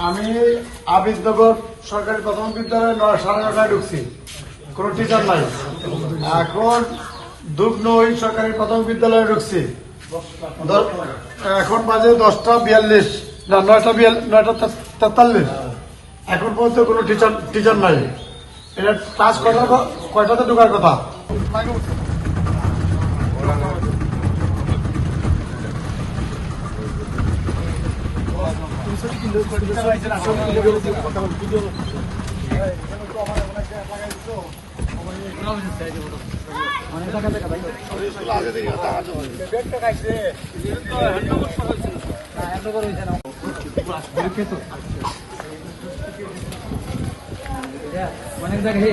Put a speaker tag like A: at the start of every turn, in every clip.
A: আমি আবিদনগর সরকারি প্রাথমিক বিদ্যালয়ে 9:30টায় ঢুকছি, কোনো টিচার নাই। এখন দুবনই সরকারি প্রাথমিক বিদ্যালয়ে ঢুকছি, এখন বাজে 10:42, না 9:43। এখন পর্যন্ত কোনো টিচার নাই। এটা ক্লাস কয়টাতে ঢোকার কথা?
B: অনেক জায়গায়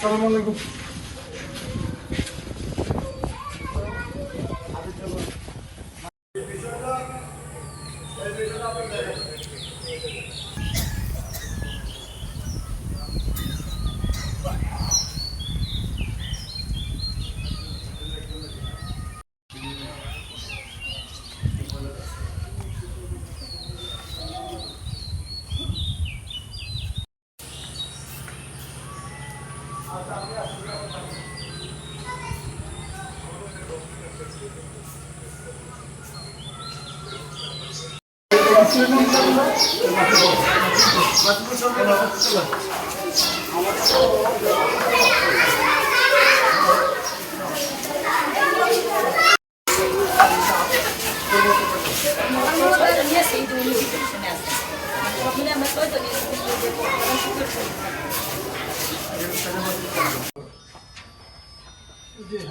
A: আসসালামু আলাইকুম।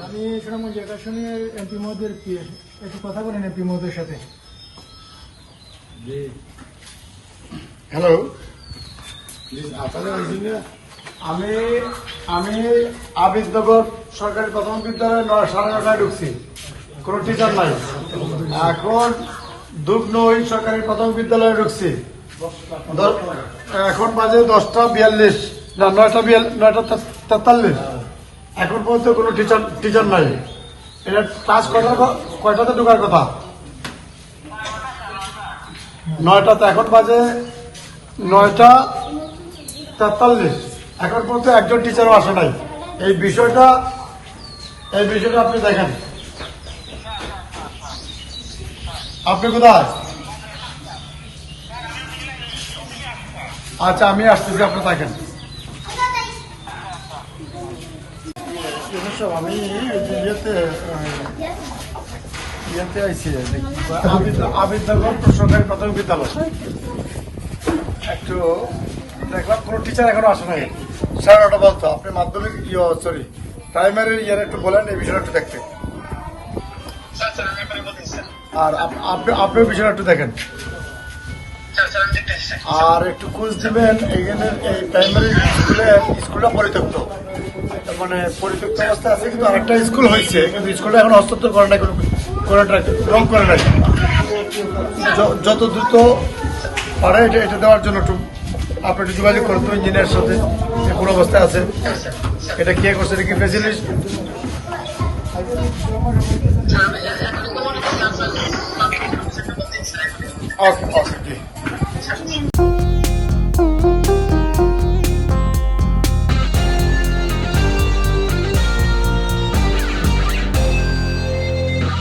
A: আমি সুনামগঞ্জ একাশনের এমপি মহোদয়ের একটু কথা বলেন এমপি মহোদয়ের সাথে। হ্যালো, আমি আবিদনগর সরকারি প্রাথমিক বিদ্যালয়ে 9:30টায় ঢুকছি, কোনো টিচার নাই। এখন দুবনই সরকারি প্রাথমিক বিদ্যালয়ে ঢুকছি, এখন বাজে 10:42, না 9:43। এখন পর্যন্ত কোনো টিচার নাই। এটা ক্লাস কয়টাতে ঢোকার কথা? 9টাতে। এখন বাজে 9:43। এখন পর্যন্ত একজন টিচারও আসে নাই। এই বিষয়টা আপনি দেখেন। আপনি কোথায়? আচ্ছা, আমি আসতেছি, আপনি দেখেন। আমি ইয়েতে আইছি, আবিদনগর সরকারি প্রাথমিক বিদ্যালয়। একটু দেখলাম কোনো টিচার এখনো আসে নাই। 9:30 বলতো। আপনি মাধ্যমিক প্রাইমারি ইয়ার একটু বলেন এই বিষয়টা একটু দেখতে। আর আপনিও বিষয়টা একটু দেখেন, আর একটু খোঁজ দিবেন। এইখানে এই প্রাইমারি স্কুলটা পরিত্যক্ত, মানে পরিত্যক্ত অবস্থায় আছে, কিন্তু আরেকটা স্কুল হয়েছে, কিন্তু স্কুলটা এখন হস্তান্তর করে নাই, রং করে নাই। যত দ্রুত পারে এটা দেওয়ার জন্য একটু আপনি একটু যোগাযোগ করুন তো ইঞ্জিনিয়ারের সাথে, যে কোন অবস্থায় আছে, এটা কে করছে, এটা কি ফেসিলিটি। ওকে ওকে।